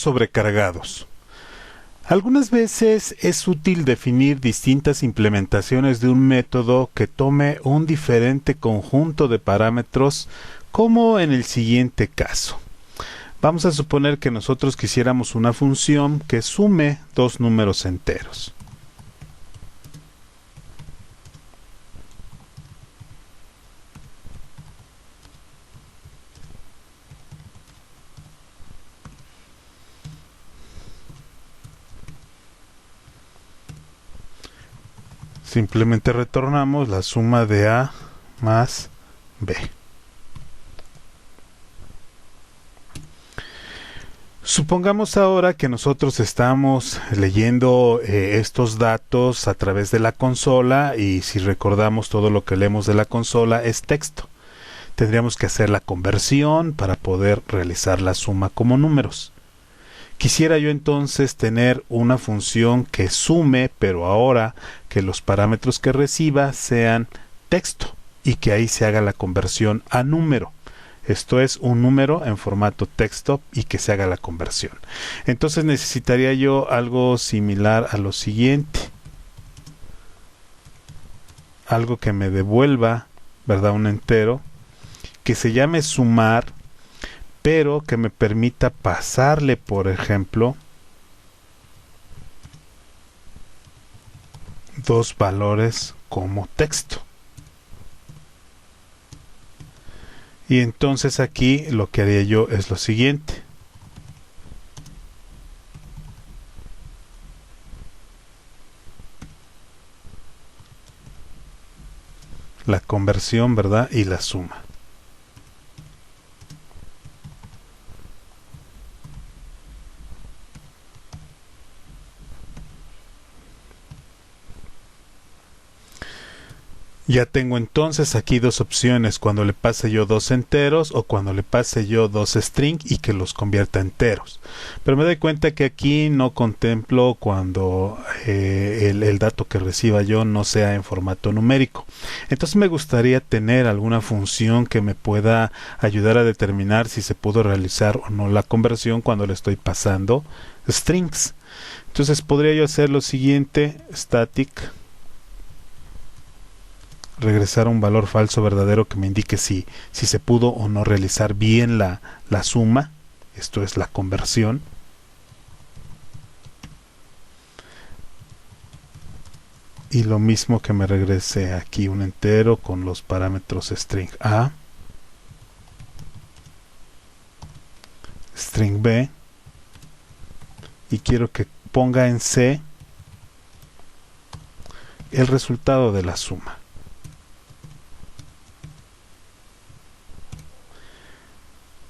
Sobrecargados. Algunas veces es útil definir distintas implementaciones de un método que tome un diferente conjunto de parámetros, como en el siguiente caso. Vamos a suponer que nosotros quisiéramos una función que sume dos números enteros. Simplemente retornamos la suma de A más B. Supongamos ahora que nosotros estamos leyendo estos datos a través de la consola, y si recordamos, todo lo que leemos de la consola es texto. Tendríamos que hacer la conversión para poder realizar la suma como números. Quisiera yo entonces tener una función que sume, pero ahora que los parámetros que reciba sean texto y que ahí se haga la conversión a número. Esto es un número en formato texto y que se haga la conversión. Entonces necesitaría yo algo similar a lo siguiente. Algo que me devuelva, ¿verdad?, un entero, que se llame sumar, pero que me permita pasarle, por ejemplo, dos valores como texto. Y entonces aquí lo que haría yo es lo siguiente. La conversión, ¿verdad?, y la suma. Ya tengo entonces aquí dos opciones: cuando le pase yo dos enteros o cuando le pase yo dos string y que los convierta a enteros. Pero me doy cuenta que aquí no contemplo cuando el dato que reciba yo no sea en formato numérico. Entonces me gustaría tener alguna función que me pueda ayudar a determinar si se pudo realizar o no la conversión cuando le estoy pasando strings. Entonces podría yo hacer lo siguiente: static, regresar un valor falso verdadero que me indique si se pudo o no realizar bien la suma. Esto es la conversión. Y lo mismo que me regrese aquí un entero con los parámetros string A, string B, y quiero que ponga en C el resultado de la suma.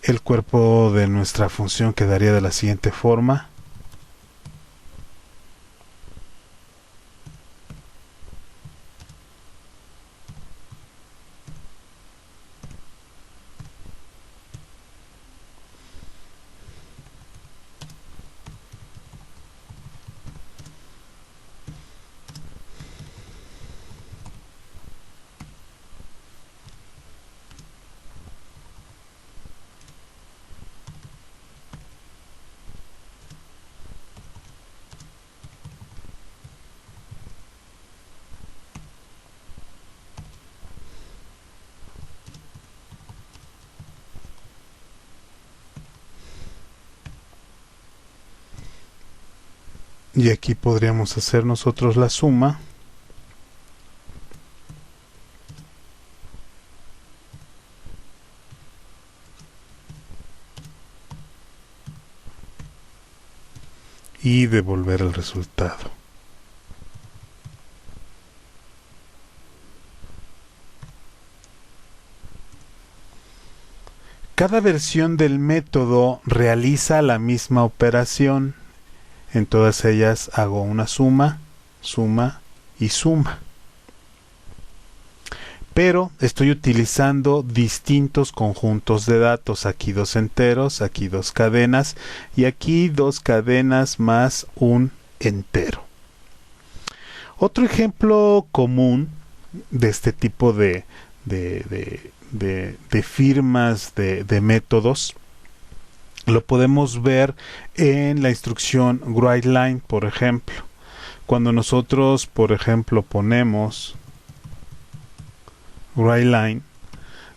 El cuerpo de nuestra función quedaría de la siguiente forma. Y aquí podríamos hacer nosotros la suma. Y devolver el resultado. Cada versión del método realiza la misma operación. En todas ellas hago una suma, suma y suma. Pero estoy utilizando distintos conjuntos de datos. Aquí dos enteros, aquí dos cadenas y aquí dos cadenas más un entero. Otro ejemplo común de este tipo de firmas de métodos Lo podemos ver en la instrucción writeLine, por ejemplo. Cuando nosotros, por ejemplo, ponemos writeLine,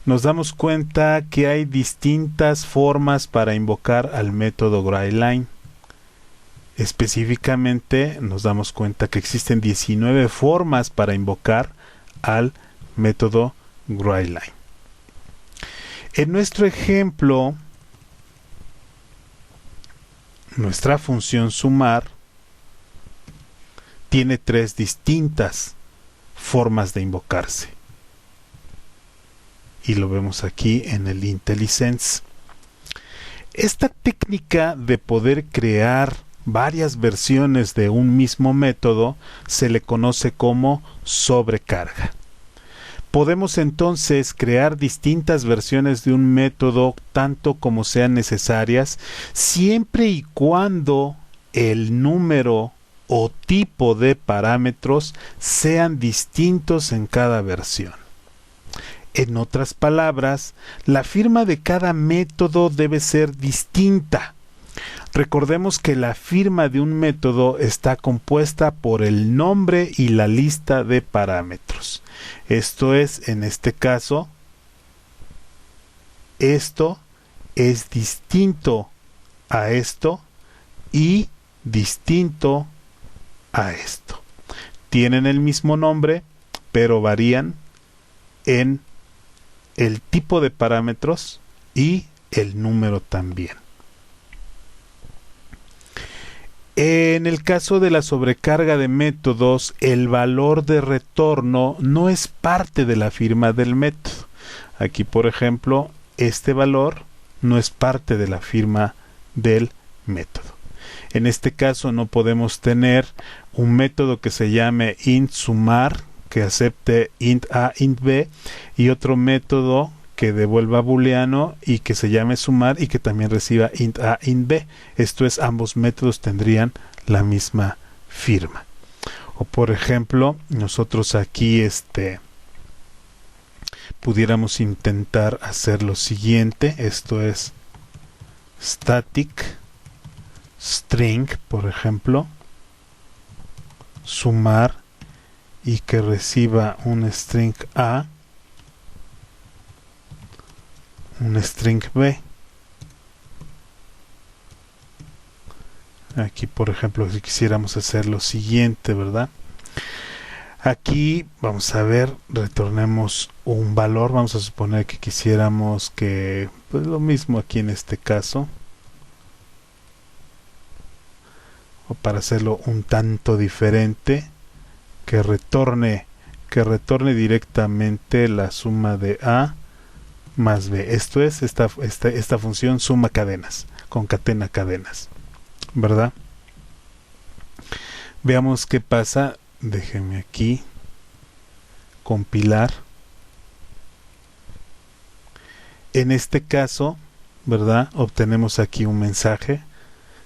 nos damos cuenta que hay distintas formas para invocar al método writeLine. Específicamente nos damos cuenta que existen 19 formas para invocar al método writeLine. En nuestro ejemplo, nuestra función sumar tiene 3 distintas formas de invocarse. Y lo vemos aquí en el IntelliSense. Esta técnica de poder crear varias versiones de un mismo método se le conoce como sobrecarga. Podemos entonces crear distintas versiones de un método tanto como sean necesarias, siempre y cuando el número o tipo de parámetros sean distintos en cada versión. En otras palabras, la firma de cada método debe ser distinta. Recordemos que la firma de un método está compuesta por el nombre y la lista de parámetros. Esto es, en este caso, esto es distinto a esto y distinto a esto. Tienen el mismo nombre, pero varían en el tipo de parámetros y el número también. En el caso de la sobrecarga de métodos, el valor de retorno no es parte de la firma del método. Aquí, por ejemplo, este valor no es parte de la firma del método. En este caso no podemos tener un método que se llame int sumar, que acepte int a, int b, y otro método que devuelva booleano y que se llame sumar y que también reciba int a, int b. Esto es, ambos métodos tendrían la misma firma. O por ejemplo, nosotros aquí pudiéramos intentar hacer lo siguiente. Esto es static string, por ejemplo, sumar y que reciba un string a, un string b. Aquí, por ejemplo, si quisiéramos hacer lo siguiente, ¿verdad? Aquí vamos a ver, retornemos un valor. Vamos a suponer que quisiéramos que, pues lo mismo aquí en este caso, o para hacerlo un tanto diferente, que retorne directamente la suma de a más b. Esto es esta función suma cadenas, concatena cadenas, ¿verdad? Veamos qué pasa. Déjenme aquí compilar. En este caso, ¿verdad? Obtenemos aquí un mensaje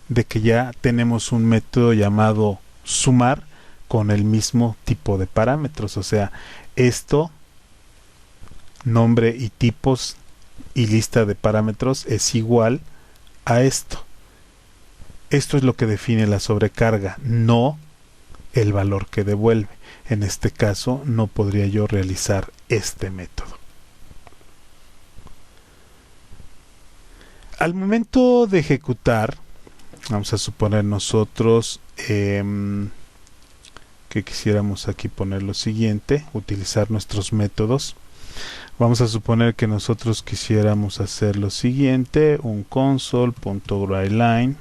de que ya tenemos un método llamado sumar con el mismo tipo de parámetros. O sea, esto, nombre y tipos y lista de parámetros, es igual a esto. Esto es lo que define la sobrecarga, no el valor que devuelve. En este caso no podría yo realizar este método. Al momento de ejecutar, vamos a suponer nosotros que quisiéramos aquí poner lo siguiente, utilizar nuestros métodos. Vamos a suponer que nosotros quisiéramos hacer lo siguiente, un console.writeLine.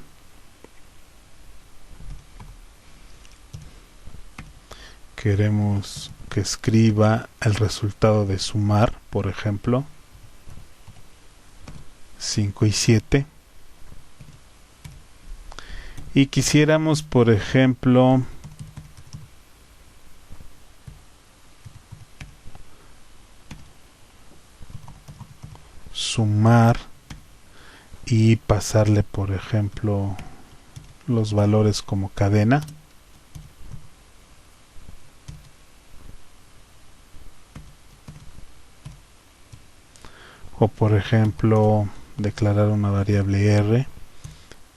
Queremos que escriba el resultado de sumar, por ejemplo, 5 y 7. Y quisiéramos, por ejemplo, sumar y pasarle, por ejemplo, los valores como cadena. O por ejemplo, declarar una variable R.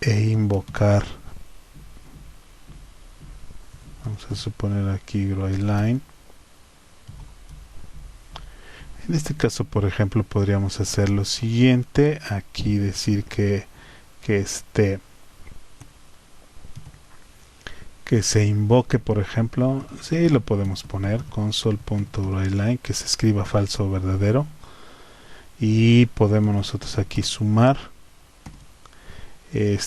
e invocar, vamos a suponer aquí GrowILine. En este caso, por ejemplo, podríamos hacer lo siguiente, aquí decir que se invoque, por ejemplo, sí, lo podemos poner, console.GrowILine, que se escriba falso o verdadero, y podemos nosotros aquí sumar.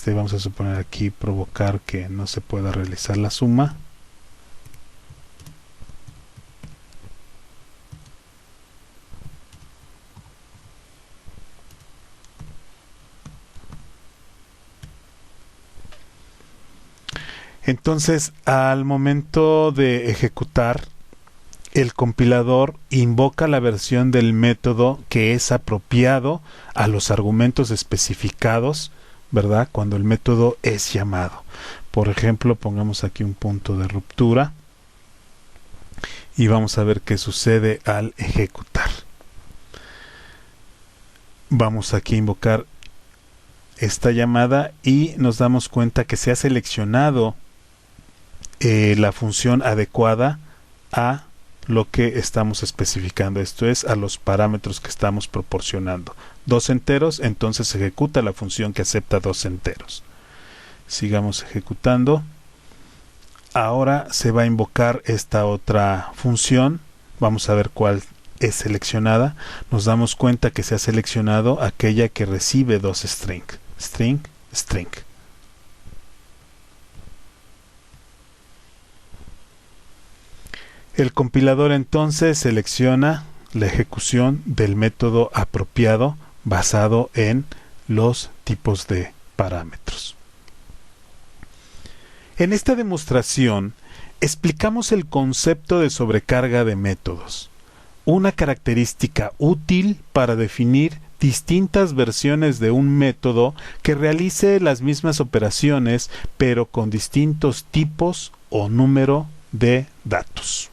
Vamos a suponer aquí provocar que no se pueda realizar la suma. Entonces, al momento de ejecutar, el compilador invoca la versión del método que es apropiado a los argumentos especificados, ¿verdad? Cuando el método es llamado. Por ejemplo, pongamos aquí un punto de ruptura y vamos a ver qué sucede al ejecutar. Vamos aquí a invocar esta llamada y nos damos cuenta que se ha seleccionado la función adecuada a lo que estamos especificando, esto es, a los parámetros que estamos proporcionando. 2 enteros, entonces se ejecuta la función que acepta 2 enteros. Sigamos ejecutando. Ahora se va a invocar esta otra función. Vamos a ver cuál es seleccionada. Nos damos cuenta que se ha seleccionado aquella que recibe 2 string. String, string. El compilador entonces selecciona la ejecución del método apropiado basado en los tipos de parámetros. En esta demostración explicamos el concepto de sobrecarga de métodos, una característica útil para definir distintas versiones de un método que realice las mismas operaciones pero con distintos tipos o número de datos.